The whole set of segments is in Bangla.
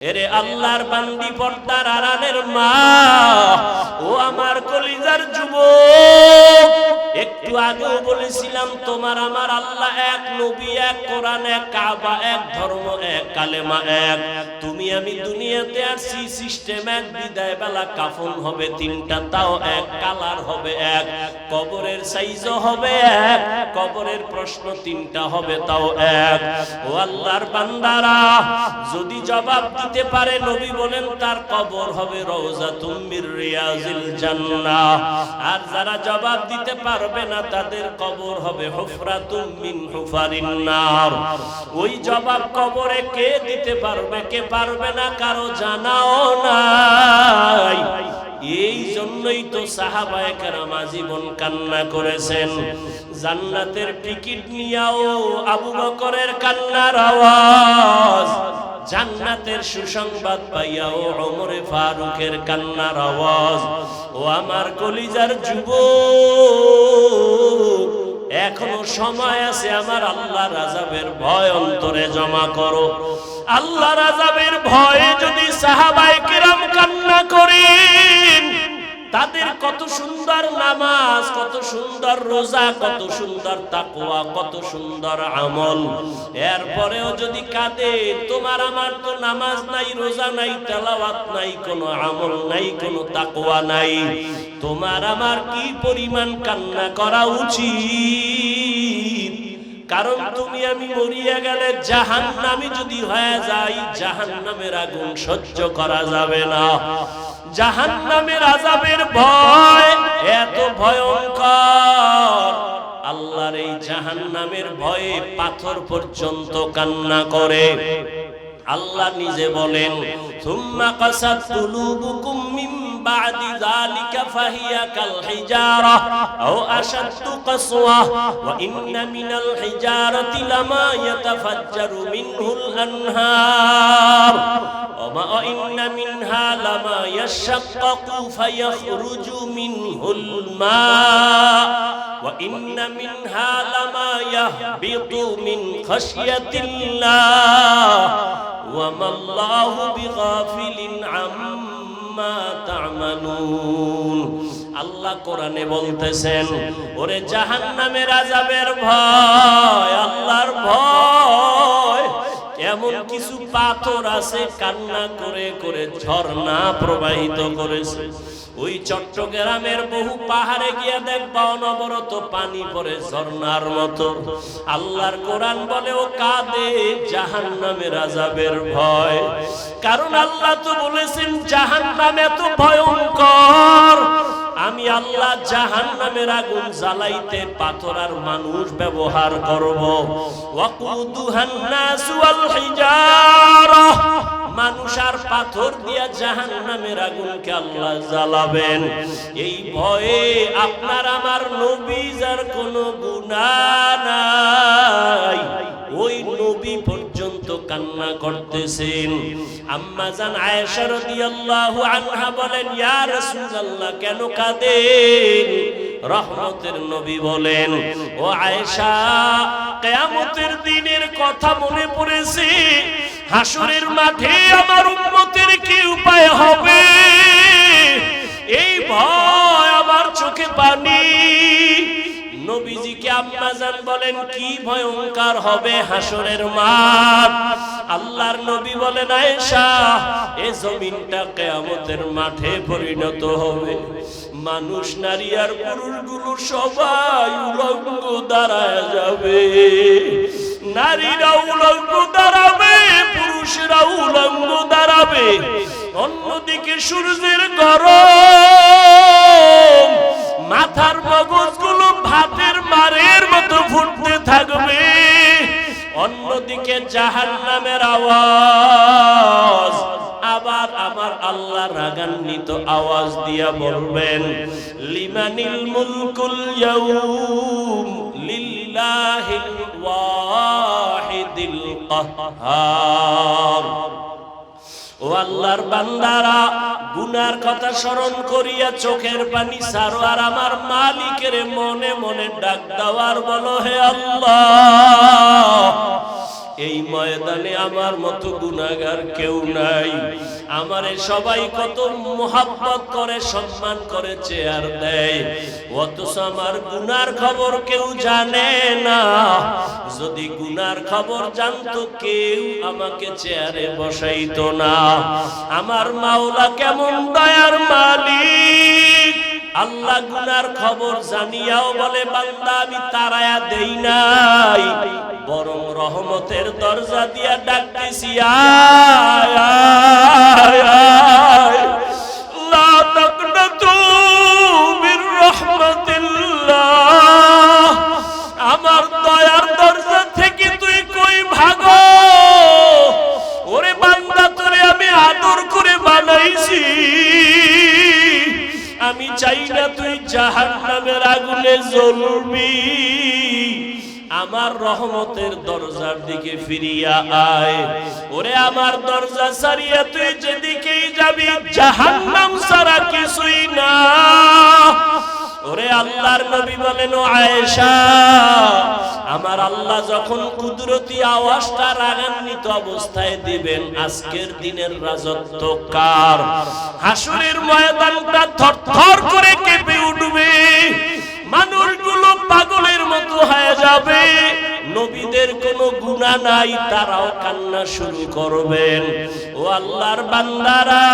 এরে আল্লাহর বান্দি পর্দার আড়ালের মা ও আমার কলিজার যুবক, একটু আগেও বলেছিলাম তোমার আমার আল্লাহ এক, নবী এক, কোরআন এক, কাবা এক, ধর্ম এক, কালেমা এক। তুমি আমি দুনিয়াতে আসছি সিস্টেম এক, বিদায় বেলা কাফন হবে তিনটা তাও এক, কালার হবে এক, কবরের সাইজও হবে এক, কবরের প্রশ্ন তিনটা হবে তাও এক। ও আল্লাহর বান্দারা, যদি জবাব দিতে পারে নবী বলেন তার কবর হবে রওজাতুম মির রিয়াজিল জান্নাহ, আর যারা জবাব দিতে পারবে না তাদের কবর হবে হুফরাতুম মিন হুফারিন নার। ওই জবাব কবরে কে দিতে পারবে কে পারবে না কারো জানাও নাই। এই জন্যই তো সাহাবায়ে কেরাম আজীবন কান্না করেছেন। জান্নাতের টিকিট নিয়াও আবু বকরের কান্নার আওয়াজ, জান্নাতের সুসংবাদ পাইয়াও ওমরে ফারুকের কান্নার আওয়াজ। ও আমার কলিজার যুবক, এখনো সময় আছে, আমার আল্লাহর আযাবের ভয় অন্তরে জমা করো। আল্লাহর আযাবের ভয়ে যদি সাহাবায়ে কেরাম কান্না করেন, তাদের কত সুন্দর নামাজ, কত সুন্দর রোজা, কত সুন্দর তাকওয়া, কত সুন্দর আমল, এরপরেও যদি কাঁদে, তোমার আমার তো নামাজ নাই, রোজা নাই, তেলাওয়াত নাই, কোনো আমল নাই, কোনো তাকওয়া নাই, তোমার আমার কি পরিমাণ কান্না করা উচিত। কারণ তুমি আমি মরিয়া গেলে জাহান্নামী যদি হয়ে যাই, জাহান্নামের আগুন সহ্য করা যাবে না। জাহান্নামের আযাবের ভয় এত ভয়ঙ্কর, আল্লাহর এই জাহান্নামের ভয়ে পাথর পর্যন্ত কান্না করে। আল্লাহ নিজে বলেন, সুম্মা কাসাত কুলুবুকুম মিন বাদি যালিকা ফাহিয়া কাল হিজারা আও আশাদ্দু কাসওয়া ওয়া ইন্না মিনাল হিজারাতি লামা ইয়াতাফাজ্জারু মিনহুল আনহার ওয়া ইন্না মিনহা লামা ইয়াশাক্কাকু ফায়াখরুজু মিনহুল মা ওয়া ইন্না মিনহা লামা ইয়াহবিতু মিন খাশিয়াতিল্লাহ ওয়া মাল্লাহু বিগাফিলিন আম্মা তা'মালুন। আল্লাহ কোরআনে বলতেছেন, ওরে জাহান্নামের আযাবের ভয়, আল্লাহর ভয়, এমন কিছু পাথর আছে কান্না করে করে ঝর্ণা প্রবাহিত করেছে। ওই চট্টগ্রামের বহু পাহাড়ে গিয়ে দেখবা অনবরত পানি পড়ে ঝর্ণার মতো। আল্লাহর কোরআন বলে ও কাঁদে জাহান্নামের আযাবের ভয়। কারণ আল্লাহ তো বলেছেন জাহান্নাম এত ভয়ঙ্কর, আমি আল্লাহ জাহান্নামের আগুন জ্বালাইতে পাথর আর মানুষ ব্যবহার করব। ওয়াকুদুহান নাস ওয়াল হিজারা, মানুষ আর পাথর দিয়া জাহান্নামের আগুনকে আল্লাহ জ্বালাবেন। এই ভয়ে আপনার আমার নবী যার কোনো গুনাহ নাই, ওই নবী পর্যন্ত কান্না করতেছেন। আম্মা জান আয়েশা রাদিয়াল্লাহু আনহা বলেন, ইয়া রাসূলুল্লাহ কেন কাঁদেন? রহমতের নবী বলেন, ও আয়েশা, কিয়ামতের দিনের কথা মনে পড়েছে, হাসরের মাঠে আমার উম্মতের কি উপায় হবে, এই ভয় আমার চোখে পানি। নবীজিকে আম্মা জান বলেন, কি ভয়ঙ্কর হবে হাসরের মাঠ। আল্লাহর নবী বলেন, আয়েশা, এই জমিনটা কিয়ামতের মাঠে পরিণত হবে। মানুষ নারী আর পুরুষগুলো সবাই উলঙ্গ দাঁড়ায় যাবে, নারীরা উলঙ্গ দাঁড়াবে, পুরুষরা উলঙ্গ দাঁড়াবে। অন্যদিকে সূর্যের গরম, মাথার মগজগুলো ভাতের মারের মতো ফুটতে থাকবে। অন্যদিকে জাহান্নামের আওয়াজ, আবার আমার আল্লাহ রাগান্বিত আওয়াজ দিয়া বলবেন, লিমানিল মুলকুল ইয়াউম লিল্লাহিল ওয়াহিদিল কাহ্হার। ও আল্লাহর বান্দারা, গুনার কথা স্মরণ করিয়া চোখের পানি ছাড়ো, আর আমার মালিকের মনে মনে ডাক দাও আর বলো, হে আল্লাহ, এই ময়দানে আমার মতো গুনাহগার কেউ নাই। আমারে সবাই কত মোহাব্বত করে, সম্মান করে, চেয়ার দেয়, অথচ আমার গুনার খবর কেউ জানে না। যদি গুনার খবর জানতো কেউ আমাকে চেয়ারে বসাইতো না। আমার মাওলা কেমন দয়ার মালিক, আল্লাহ গুনার খবর জানিয়াও বলে বান্দা আমি তাড়ায়া দেই নাই, বরং রহমতের দরজা দিয়া ডাকতেছি, আয় আয় আয়, লা তাকনাতু মির রাহমাতিল্লাহ। আমার দয়ার দরজা থেকে তুই কই ভাগো? ওরে বান্দা তোরে আমি আদর করে বানাইছি, আমি চাই না তুই জাহান্নামের আগুনে জ্বলবি। আমার রহমতের দরজার দিকে ফিরিয়া আয়। ওরে আমার দরজা ছাড়িয়া তুই যেদিকেই যাবি জাহান্নাম ছাড়া কিছুই না। ওরে আল্লাহর নবী বলেন, ও আয়েশা, আমার আল্লাহ যখন কুদরতি আওয়াজটা রাগান্বিত অবস্থায় দিবেন, আজকের দিনের রাজত্ব কার? হাসরের ময়দানটা থরথর করে কেঁপে উঠবে, মানুষগুলো পাগলের মতো হয়ে যাবে। নবীদের কোনো গুনাহ নাই, তারাও কান্না শুরু করবেন। ও আল্লাহর বান্দারা,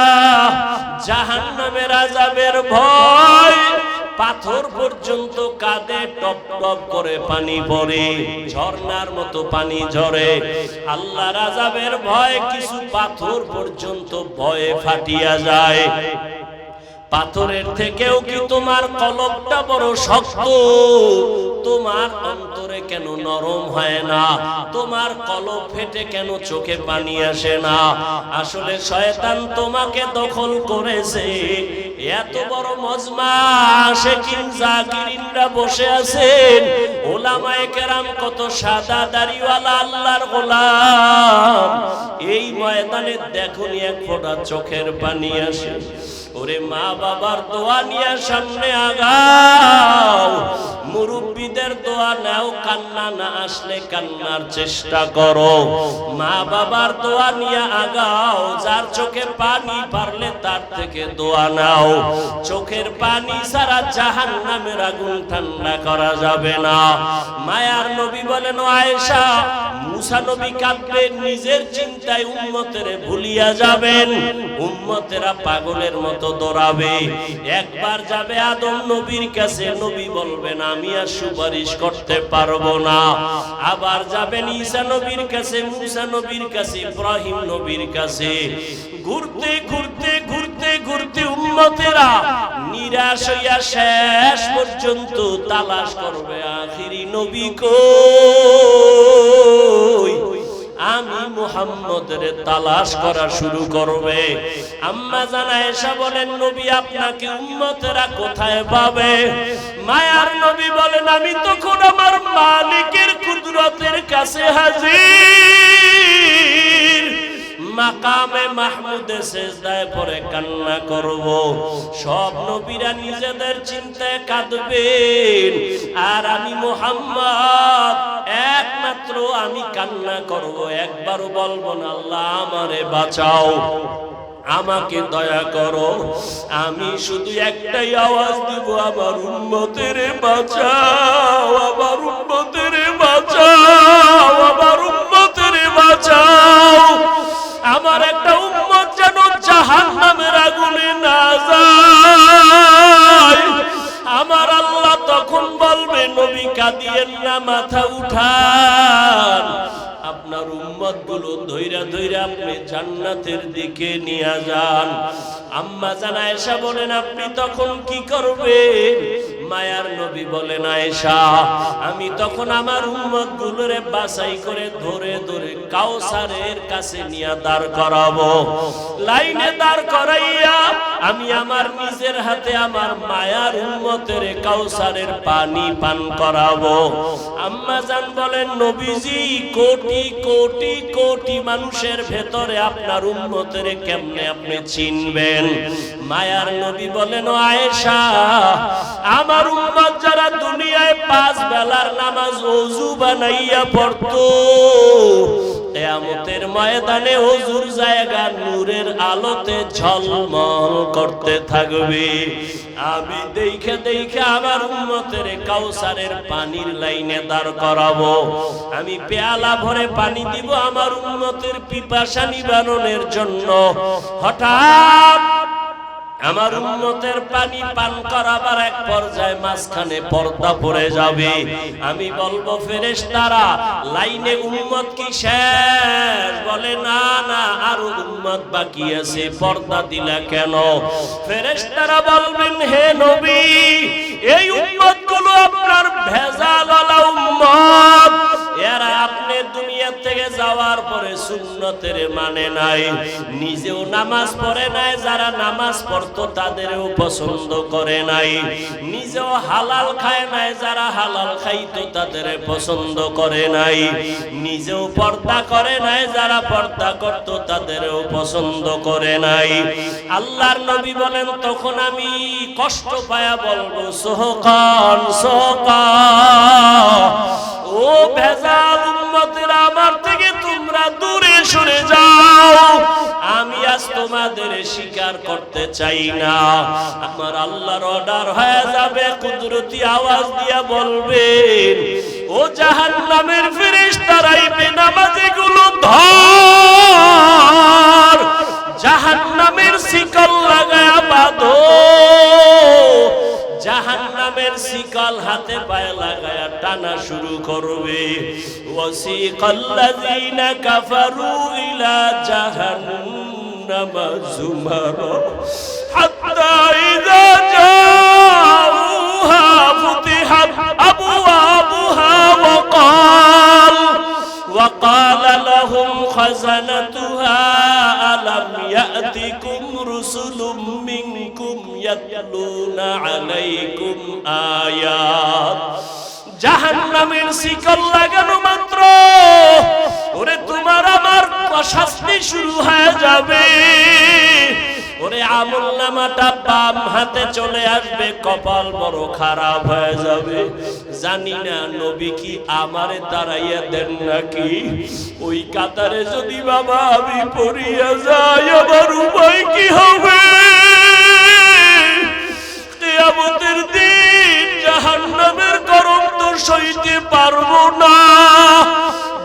জাহান্নামের আযাবের ভয় পাথর পর্যন্ত কাঁদে, টপ টপ করে পানি পড়ে, ঝর্ণার মতো পানি ঝরে। আল্লাহর আযাবের ভয় কিছু পাথর পর্যন্ত ভয়ে ফাটিয়া যায়। পাথরের থেকেও কি তোমার কলবটা বড় শক্ত? তোমার অন্তরে কেন নরম হয় না? তোমার কলব ফেটে কেন চোখে পানি আসে না? আসলে শয়তান তোমাকে দখল করেছে। এত বড় মজমা আশিকিন জাকিরিনরা বসে আছেন, ওলামায়ে কেরাম কত সাদা দাড়িওয়ালা আল্লাহর গোলাম, এই ময়দানে দেখুনি এক ফোঁটা চোখের পানি আসে। ওরে মা বাবার দোয়া নিয়ে সামনে আগাও, মুরব্বীদের দোয়া নাও, কান্না না আসলে কান্নার চেষ্টা করো। মা বাবার দোয়া নিয়ে আগাও, যার চোখে পানি পারলে তার থেকে দোয়া নাও। চোখের পানি ছাড়া জাহান্নামের আগুন ঠান্ডা করা যাবে না। মায়ার নবী বলেন, ও আয়েশা, মুসা নবী কাঁদবেন, নিজের চিন্তায় উম্মতের ভুলিয়া যাবেন। উম্মতেরা পাগলের মতো দৌড়াবে। একবার যাবে আদম নবীর কাছে, নবী বলবেন আমি আর সুপারিশ করতে পারবো না। আবার যাবেন ঈসা নবীর কাছে, মুসা নবীর কাছে, ইব্রাহিম নবীর কাছে। ঘুরতে ঘুরতে ঘুরতে ঘুরতে উম্মতেরা নিরাশ হইয়া শেষ পর্যন্ত তালাশ করবে আখিরি নবী কই। আমি মুহাম্মদের তালাশ করা শুরু করবে। আম্মা জান আয়েশা বলেন, নবী আপনাকে উম্মতেরা কোথায় পাবে? মায়ার নবী বলেন, আমি তখন আমার মালিকের কুদরতের কাছে হাজির, মাকামে মাহমুদে সেজদায় পড়ে কান্না করব। সব নবীরা নিজেদের চিন্তায় কাঁদবেন, আর আমি মুহাম্মদ একমাত্র আমি কান্না করব, একবারও বলবো না আল্লাহ আমারে বাঁচাও, আমাকে দয়া করো। আমি শুধু একটাই আওয়াজ দিব, আমার উম্মতের বাঁচাও, আমার উম্মতের বাঁচাও, আমার উম্মতের বাঁচাও। আমার একটা উম্মত যেন জাহান্নামের আগুনে না যায়। আমার আল্লাহ তখন বলবে, নবী কাঁদিয়েন না, মাথা উঠান, আপনার উম্মত গুলো ধৈরা ধৈরা আপনি জান্নাতের দিকে নিয়ে যান। আম্মা জান আয়েশা বলেন, আপনি তখন কি করবেন? মায়ার নবী বলেন, আয়েশা, আমি তখন আমার উম্মত গুলোরে বাছাই করে ধরে ধরে কাউসারের কাছে নিয়ে দাঁড় করাবো। লাইনে দাঁড় করাইয়া আমি আমার নিজের হাতে আমার মায়ার উম্মতের কাউসারের পানি পান করাবো। আম্মা জান বলেন, নবীজি, কোটি কোটি কোটি মানুষের ভেতরে আপনার উম্মতের কেমনে আপনি চিনবেন? মায়ার নবী বলেন, ও আয়েশা, আমার উম্মত যারা দুনিয়ায় 5 বেলার নামাজ ওযু বানাইয়া পড়তো, কিয়ামতের ময়দানে হুজুর জায়গা নূরের আলোতে ঝলমল করতে থাকবে। আমি দেখে দেখে আমার উম্মতের কাউসারের পানির লাইনে দাঁড় করাবো। আমি পেয়ালা ভরে পানি দিব আমার উম্মতের পিপাসা নিবারণের জন্য। হঠাৎ আমার উম্মতের পানি পান করাবার এক পর্যায়ে মাঝখানে পর্দা পড়ে যাবে। আমি বলবো ফেরেশতারা, লাইনে উম্মত কি শেষ? বলে না না, আরো উম্মত বাকি আছে, পর্দা দিলা কেন? ফেরেশতারা বলবেন, হে নবী, এই উম্মতগুলো আপনার ভেজালওয়ালা উম্মত। এরা আপনি দুনিয়া থেকে যাওয়ার পরে সুন্নতের মানে নাই, নিজেও নামাজ পড়ে নাই, যারা নামাজ পড়তো তাদেরও পছন্দ করে নাই, নিজেও হালাল খায় নাই, যারা হালাল খাইতো তাদের পছন্দ করে নাই, নিজেও পর্দা করে নাই, যারা পর্দা করতো তাদেরও পছন্দ করে নাই। আল্লাহর নবী বলেন, তখন আমি কষ্ট পায়া বলবো, সোহকান সোহকান, ও ভেজাল উম্মতেরা, আমার থেকে তোমরা দূরে সরে যাও, আমি আজ তোমাদের স্বীকার করতে চাই না। আমার আল্লাহর অর্ডার হয়ে যাবে, কুদরতি আওয়াজ দিয়া বলবেন, ও জাহান্নামের ফেরেশতারা, বেনামাজিগুলো ধর, জাহান্নামের শিকল লাগায়া বাঁধো। জাহান্নামের শিকল হাতে পায়ে লাগায়া টানা শুরু করবে। ওয়াসিকাল্লাযীনা কাফারু ইলা জাহান্নামা যুমারা হাত্তা ইযা জাউহা ফুতিহাত আবওয়াবুহা وقال لهم خزنتها ألم يأتكم رسل منكم يتلون عليكم آيات। জাহান্নামের শিকল লাগানো মাত্র ওরে তোমার আমার শাস্তি শুরু হয়ে যাবে। ওরে আমলনামাটা বাম হাতে চলে আসবে, কপাল বড় খারাপ হয়ে যাবে। জানি না নবী কি আমারে তাড়াইয়া দেন নাকি। ওই কাতারে যদি বাবা আমি পড়িয়া যাই, আমার উপায় কি হবে? কিয়ামতের দিন জাহান্নামের গরম তো সইতে পারবো না।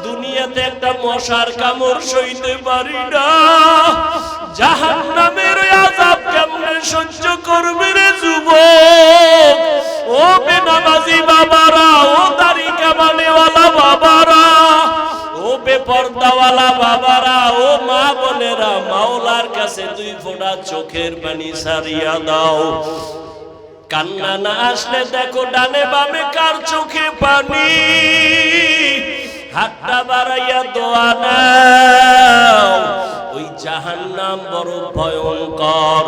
দুনিয়াতে একটা মশার কামড় সইতে পারি না, জাহান্নামের আযাব কেমনে সহ্য করবে রে যুবক? ও বেনামাজি বাবারা, ও দাড়ি কামানেওয়ালা বাবারা, ও বেপরদাওয়ালা বাবারা, ও মা বোনেরা, মাওলার কাছে দুই ফোঁটা চোখের পানি সারিয়া দাও। কান্না না আসলে দেখো ডানে বামে কার চোখে পানি। হাতটা বাড়াইয়া দোয়া নাও। ওই জাহান্নাম বড় ভয়ঙ্কর।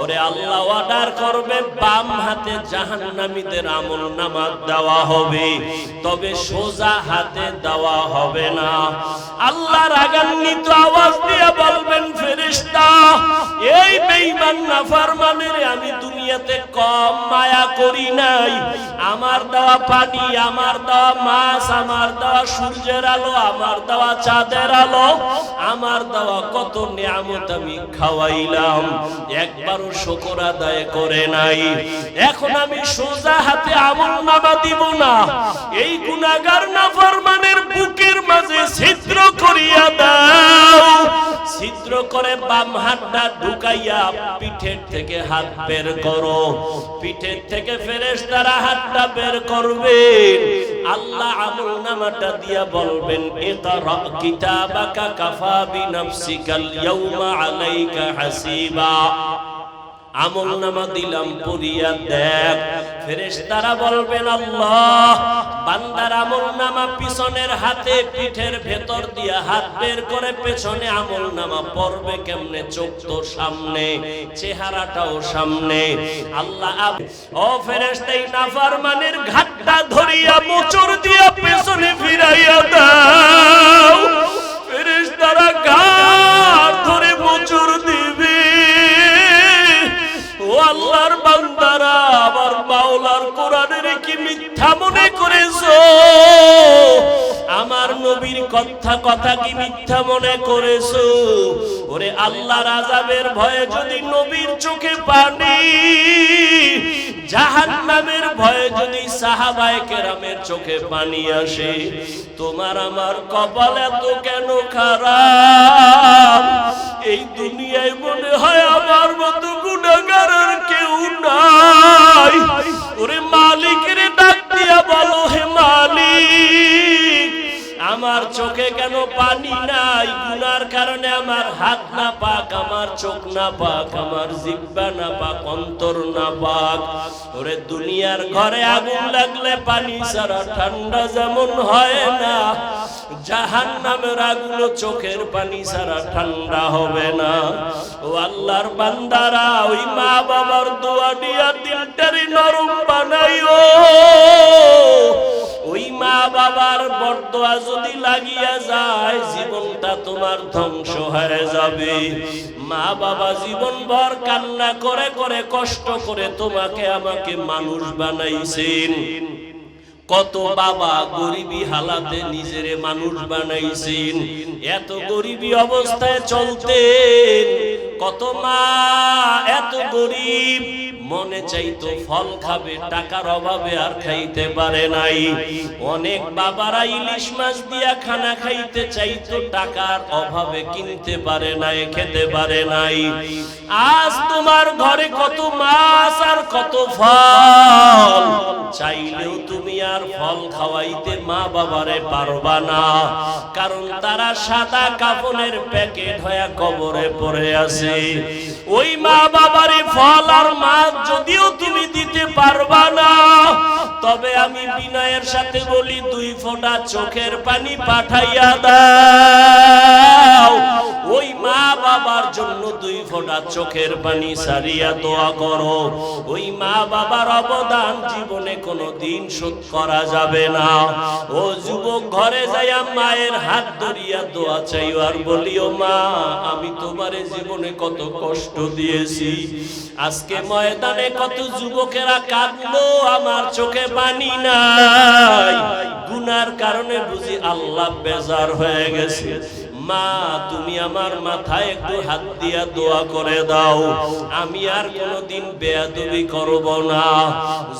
ওরে আল্লাহ অর্ডার করবে, বাম হাতে জাহান্নামীদের আমলনামা দেওয়া হবে, তবে সোজা হাতে দেওয়া হবে না। আল্লাহ রাগান্বিত আওয়াজ দিয়ে বলবেন, ফেরেশতা, এই বেঈমান নাফরমানের আমি দুনিয়াতে কম মায়া করি নাই। আমার দেওয়া পানি, আমার দেওয়া মাছ, আমার দেওয়া সূর্যের আলো, আমার দেওয়া চাঁদের আলো, আমার দেওয়া কত নিয়ামত আমি খাওয়াইলাম, একবারও শুকর আদায় করে নাই। এখন আমি সোজা হাতে আমলনামা দিব না, এই গুনাহগার নাফরমানের বুকের মাঝে ছিদ্র করিয়া দাও। ছিদ্র করে বাম হাতটা ঢুকাইয়া পিঠের থেকে হাত বের করো। পিঠের থেকে ফেরেশতারা হাতটা বের করবেন। আল্লাহ আমলনামাটা দিয়া বলবেন, ইকরা কিতাবাকা কাফা বিনাফসিকাল ইয়াউমা আলাইকা হাসিবা। আমলনামা দিলাম, পড়িয়া দেখ। ফেরেশতারা বলবেন, আল্লাহ, বান্দার আমলনামা পিছনের হাতে পিঠের ভেতর দিয়া হাত বের করে পেছনে আমলনামা পড়বে কেমনে? চোখ তো সামনে, চেহারাটাও সামনে। আল্লাহ, ও ফেরেশতা, এই নাফরমানের ঘাটটা ধরিয়া মোচড় দিয়া পেছনে ফিরাইয়া দাও। ফেরেশতারা ঘাট ধরে মোচড় দিবে। ও আল্লাহর বান্দারা, আমার মাওলার কোরআনের কি মিথ্যা মনে করেছো? আমার নবীর কথা কি মিথ্যা মনে করেছো? ওরে আল্লাহর আযাবের ভয়ে যদি নবীর চোখে পানি, জাহান্নামের ভয়ে যদি সাহাবায়ে কেরামের চোখে পানি আসে, তোমার আমার কপাল এত কেন খারাপ? এই দুনিয়ায় মনে হয় আমার মতো গুনাহগার আর কেউ নাই। ওরে মালিকের ডাক দিয়া বলো, হে মালিক, আমার চোখে কেন পানি নাই? গুনার কারণে আমার হাত না পাক, আমার চোখ না পাক, আমার জিহ্বা না পাক, অন্তর না পাক। ওরে দুনিয়ার ঘরে আগুন লাগলে পানি ছাড়া ঠান্ডা যেমন হয় না, জাহান্নামের আগুন চোখের পানি ছাড়া ঠান্ডা হবে না। ও আল্লাহর বান্দারা, ওই মা বাবার দোয়া দিয়া দিলটারে নরম বানাইও। ওই মা বাবার বরদোয়া যদি লাগিয়া যায়, জীবনটা তোমার ধ্বংস হয়ে যাবে। মা বাবা জীবনভর কান্না করে করে কষ্ট করে তোমাকে আমাকে মানুষ বানাইছেন। কত বাবা গরিবী হালাতে নিজেরে মানুষ বানাইছেন, এত গরিবী অবস্থায় চলতেন। কত মা এত গরিব, মনে চাইতো ফল খাবে, টাকার অভাবে আর খাইতে পারে নাই। অনেক বাবারা ইলিশ মাছ দিয়া খানা খাইতে চাইতো, টাকার অভাবে কিনতে পারে নাই, খেতে পারে নাই। আজ তোমার ঘরে কত মাছ আর কত ফল, চাইলেও তুমি আর ফল খাওয়াইতে মা বাবারে পারবা না, কারণ তারা সাদা কাফনের প্যাকেট হয়ে কবরে পড়ে আছে। ওই মা বাবারে ফল আর মাছ যদিও তুমি দিতে পারবা না, তবে আমি বিনয়ের সাথে বলি, 2 ফোঁটা চোখের পানি পাঠাইয়া দাও। ওই মা বাবার জন্য 2 ফোঁটা চোখের পানি সারিয়া দোয়া করো। ওই মা বাবার অবদান জীবনে কোনোদিন শোধ করা যাবে না। ও যুবক, ঘরে যাইয়া মায়ের হাত ধরিয়া দোয়া চাইও আর বলিও, মা আমি তোমারে জীবনে কত কষ্ট দিয়েছি, আজকে ময়দানে কত যুবকেরা কাঁদলো, আমার চোখে পানি নাই, গুনার কারণে বুঝি আল্লাহ বেজার হয়ে গেছে। মা তুমি আমার মাথায় একটু হাত দিয়া দোয়া করে দাও, আমি আর কোনোদিন বেয়াদবি করব না।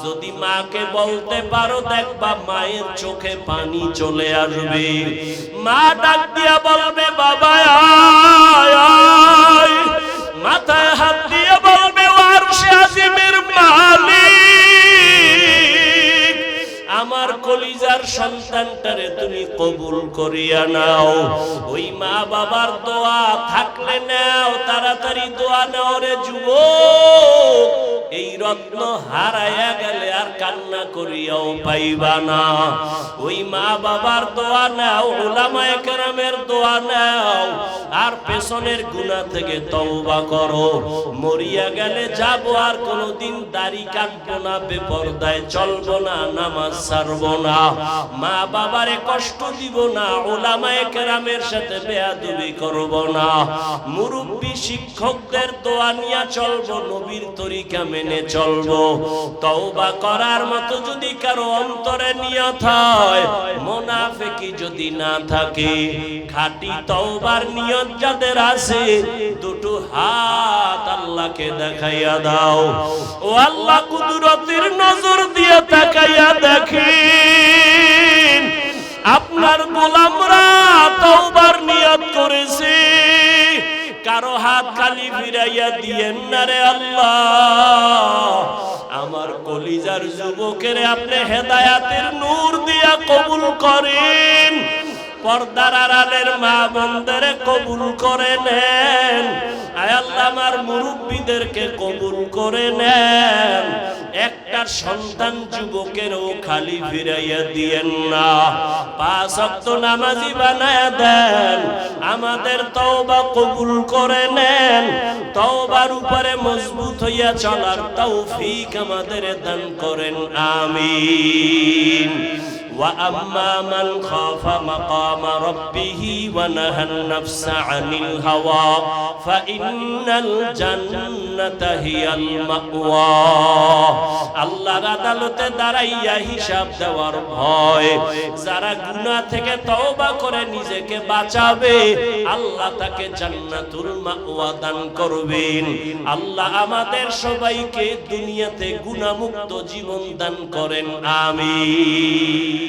যদি মাকে বলতে পারো, দেখবা মায়ের চোখে পানি চলে আসবে। মা ডাক দিয়া বলবে, বাবা আয় আয়, মাথায় হাত দিয়া বলবে, আরশে আজিমের মালিক, আমার কলিজার সন্তানটারে তুমি কবুল করিয়া নাও। ওই মা বাবার দোয়া থাকলে নাও, তাড়াতাড়ি দোয়া নাও রে যুবক। এই রত্ন হারাইয়া গেলে আর কান্না করিয়াও পাইবা না। ওই মা বাবার দোয়া নাও, উলামায়ে কেরামের দোয়া নাও, আর পেছনের গুনাহ থেকে তওবা করো। মরিয়া গেলে যাব, আর কোনোদিন দাড়ি কাটবো না, বেপরদায় চলবো না, নামাজ ছাড়বো না, মা বাবারে কষ্ট দিব না, উলামায়ে কেরামের সাথে বেয়াদবি করব না, মুরব্বী শিক্ষকদের দোয়া নিয়ে চলবো, নবীর তরিকা মেনে চলবো। তওবা করার মতো যদি কারো অন্তরে নিয়ত হয়, মুনাফিকি যদি না থাকে, খাঁটি তওবার নিয়ত যাদের আছে, 2 হাত আল্লাহকে দেখাইয়া দাও। ও আল্লাহ, কুদরতের নজর দিয়ে তাকাইয়া দেখেন, আপনার গোলামরা তওবার নিয়ত করেছে, কারো হাত খালি ফিরাইয়া দিয়েন না রে আল্লাহ। আমার কলিজার যুবকের আপনি হেদায়াতের নূর দিয়া কবুল করেন, পর্দার আড়ালের মা বোনদেরকে কবুল করে নেন। আয় আল্লাহ, আমার মুরব্বীদেরকে কবুল করে নেন। একটা সন্তান যুবকেরও খালি ফিরাইয়া দিয়েন না, 5 ওয়াক্ত নামাজি বানায়া দেন। আমাদের তওবা কবুল করে নেন, তওবার উপরে মজবুত হইয়া চলার তৌফিক আমাদের দান করেন, আমিন। ওয়া আম্মা মান খাফা মাকামা রাব্বিহি ওয়া নাহান নাফসা আনিল হাওয়া ফাইন্নাল জান্নাতা হিয়াল মাওয়া। আল্লাহর আদালতে দাঁড়াইয়া হিসাব দেওয়ার ভয়, যারা গুনাহ থেকে তওবা করে নিজেকে বাঁচাবে আল্লাহ তাকে জান্নাতুল মাওয়া দান করবেন। আল্লাহ আমাদের সবাইকে দুনিয়াতে গুনাহমুক্ত জীবন দান করেন, আমিন।